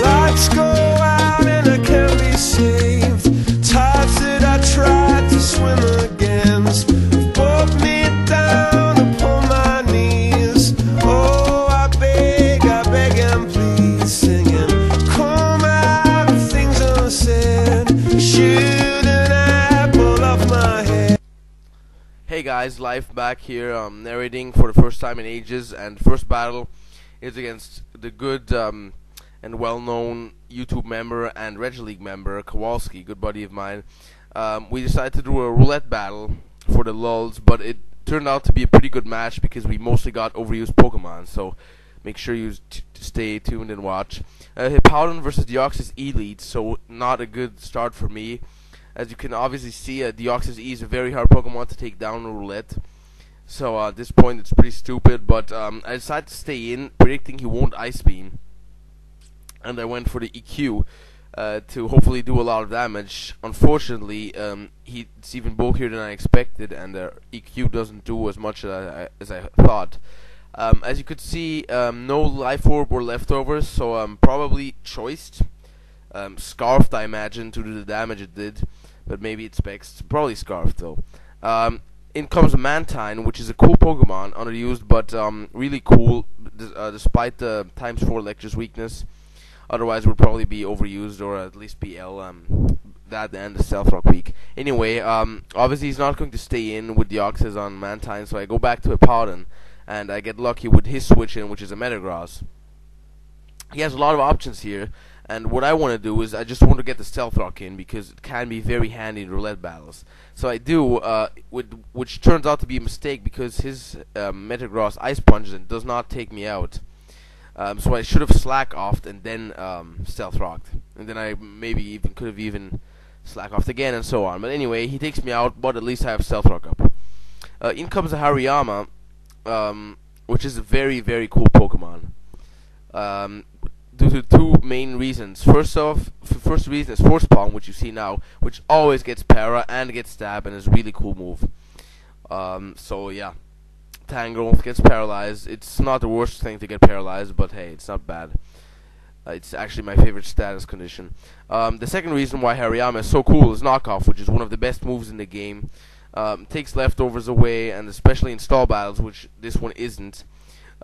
Lights go out and I can't be saved. Tides that I tried to swim against brought me down upon my knees. Oh, I beg and please, singing, come out of things unsaid. Shoot an apple off my head. Hey guys, Life back here, narrating for the first time in ages, and the first battle is against the good and well-known YouTube member and Reg League member Kowalski, good buddy of mine. We decided to do a roulette battle for the lulz, but it turned out to be a pretty good match because we mostly got overused Pokemon, so make sure you stay tuned and watch. Hippowdon versus Deoxys Elite, so not a good start for me. As you can obviously see, Deoxys E is a very hard Pokemon to take down in roulette. So at this point it's pretty stupid, but I decided to stay in, predicting he won't Ice Beam. And I went for the EQ to hopefully do a lot of damage. Unfortunately, it's even bulkier than I expected, and the EQ doesn't do as much as I thought. As you could see, no Life Orb or leftovers, so probably choiced. Scarfed, I imagine, to do the damage it did, but maybe it specs. Probably Scarfed though. In comes Mantine, which is a cool Pokemon, underused, but really cool, despite the ×4 Lecture's weakness. Otherwise, it would probably be overused, or at least be that and the Stealth Rock weak. Anyway, obviously he's not going to stay in with Deoxys on Mantine, so I go back to Hippowdon, and I get lucky with his switch in, which is a Metagross. He has a lot of options here, and what I want to do is I just want to get the Stealth Rock in because it can be very handy in roulette battles. So I do, which turns out to be a mistake because his Metagross Ice Punches and does not take me out. So I should have Slack offed and then Stealth Rocked, and then I maybe could have even Slack offed again and so on. But anyway, he takes me out, but at least I have Stealth Rock up. In comes a Hariyama, which is a very, very cool Pokemon. Due to two main reasons. First reason is Force Palm, which you see now, which always gets Para and gets Stab, and is a really cool move. So yeah, Tangrowth gets paralyzed. It's not the worst thing to get paralyzed, but hey, it's not bad. It's actually my favorite status condition. The second reason why Hariyama is so cool is Knockoff, which is one of the best moves in the game. Takes leftovers away, and especially in stall battles, which this one isn't.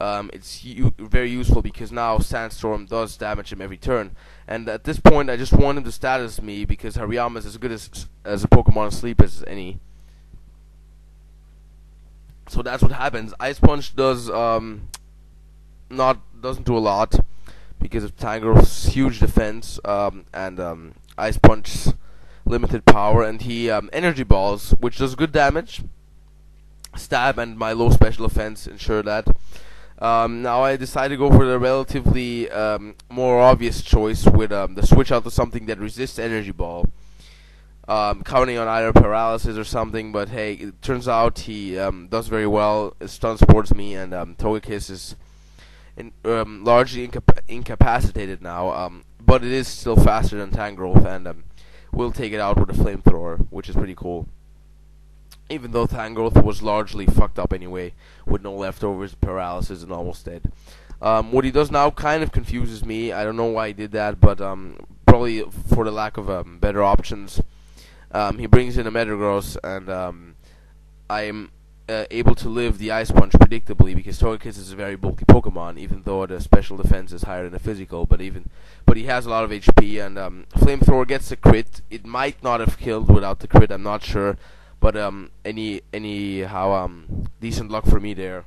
It's very useful because now Sandstorm does damage him every turn, and at this point I just want him to status me because Hariyama is as good as a Pokemon asleep as any. So that's what happens. Ice Punch doesn't do a lot because of Tangrowth's huge defense and Ice Punch's limited power, and he Energy Balls, which does good damage. Stab and my low special offense ensure that. Now I decided to go for the relatively more obvious choice with the switch out to something that resists Energy Ball, counting on either Paralysis or something, but hey, it turns out he does very well. It stuns towards me, and Togekiss is largely incapacitated now, but it is still faster than Tangrowth, and will take it out with a Flamethrower, which is pretty cool. Even though Tangrowth was largely fucked up anyway, with no leftovers, paralysis, and almost dead. What he does now kind of confuses me. I don't know why he did that, but probably for the lack of better options. He brings in a Metagross, and I'm able to live the Ice Punch predictably because Togekiss is a very bulky Pokemon, even though the special defense is higher than the physical. But he has a lot of HP, and Flamethrower gets a crit. It might not have killed without the crit. I'm not sure. But anyhow, decent luck for me there.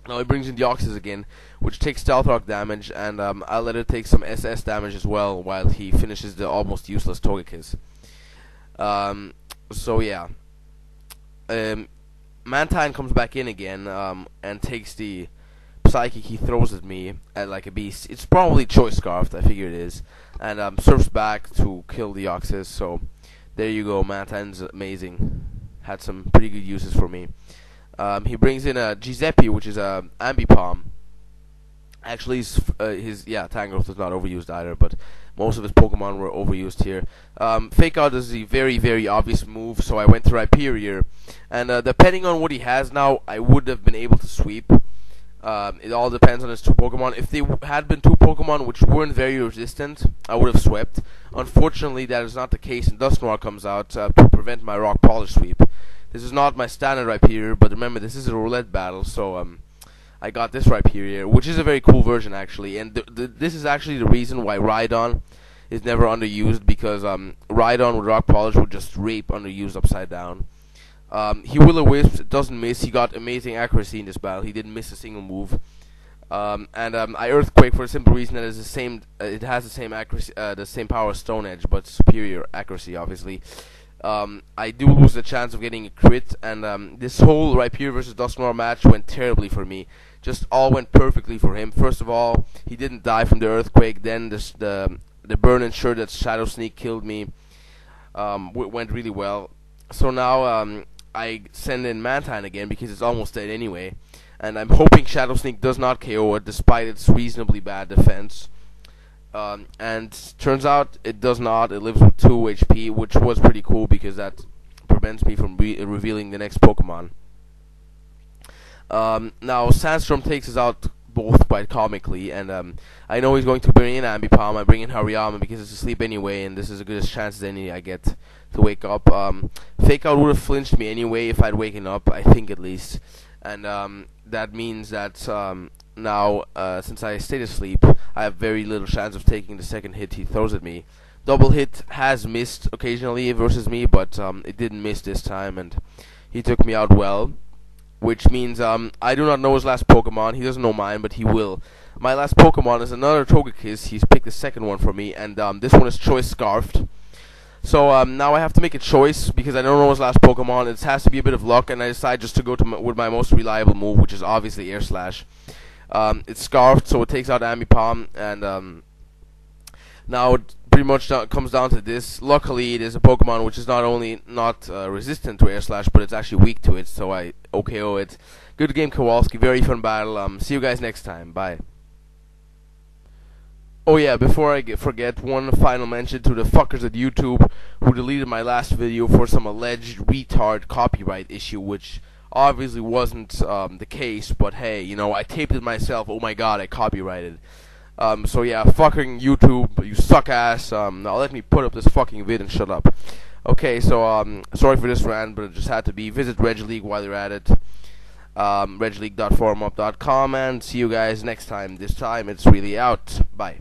Now he brings in Deoxys again, which takes Stealth Rock damage, and I'll let it take some SS damage as well while he finishes the almost useless Togekiss. So yeah, Mantine comes back in again and takes the Psychic he throws at me like a beast. It's probably Choice Scarfed, I figure it is, and surfs back to kill Deoxys. So there you go, Mantine's amazing. Had some pretty good uses for me. He brings in a Giuseppe, which is a Ambipom, Actually, Tangrowth is not overused either, but most of his Pokemon were overused here. Fake Out is a very, very obvious move, so I went to Rhyperior. And depending on what he has now, I would have been able to sweep. It all depends on his two Pokemon. If they had been two Pokemon which weren't very resistant, I would have swept. Unfortunately, that is not the case, and Dusknoir comes out to prevent my Rock Polish sweep. This is not my standard Rhyperior, but remember, this is a roulette battle, so I got this Rhyperior, which is a very cool version actually, and this is actually the reason why Rhydon is never underused, because Rhydon with Rock Polish would just rape underused upside down. He Will-O-Wisp, it doesn't miss. He got amazing accuracy in this battle. He didn't miss a single move. I Earthquake for a simple reason that is the same. It has the same accuracy, the same power as Stone Edge, but superior accuracy, obviously. I do lose the chance of getting a crit, and this whole Rhyperior versus Dusknoir match went terribly for me. Just all went perfectly for him. First of all, he didn't die from the Earthquake. Then the burn ensured that Shadow Sneak killed me. Went really well. So now I send in Mantine again because it's almost dead anyway, and I'm hoping Shadow Sneak does not KO it despite its reasonably bad defense. And turns out it does not. It lives with 2 HP, which was pretty cool because that prevents me from revealing the next Pokemon. Now Sandstorm takes us out both quite comically, and I know he's going to bring in Ambipom. I bring in Hariyama because it's asleep anyway, and this is as good a chance as any I get to wake up. Fake Out would have flinched me anyway if I'd waken up, I think at least, and that means that now, since I stayed asleep, I have very little chance of taking the second hit he throws at me. Double hit has missed occasionally versus me, but it didn't miss this time, and he took me out well. Which means I do not know his last Pokemon. He doesn't know mine, but he will. My last Pokemon is another Togekiss. He's picked the second one for me, and this one is Choice Scarfed. So now I have to make a choice because I don't know his last Pokemon. It has to be a bit of luck, and I decide just to go with my most reliable move, which is obviously Air Slash. It's Scarfed, so it takes out Ambipom, and now it pretty much comes down to this. Luckily, it is a Pokemon which is not only not resistant to Air Slash, but it's actually weak to it, so I OKO it. Good game, Kowalski. Very fun battle. See you guys next time. Bye. Oh yeah, before I forget, one final mention to the fuckers at YouTube who deleted my last video for some alleged retard copyright issue, which obviously wasn't the case, but hey, you know, I taped it myself. Oh my god, I copyrighted. So yeah, fucking YouTube, you suck ass. Now let me put up this fucking vid and shut up. Okay, so sorry for this rant, but it just had to be. Visit RegLeague while you're at it. RegLeague.forumup.com, and see you guys next time. This time it's really out. Bye.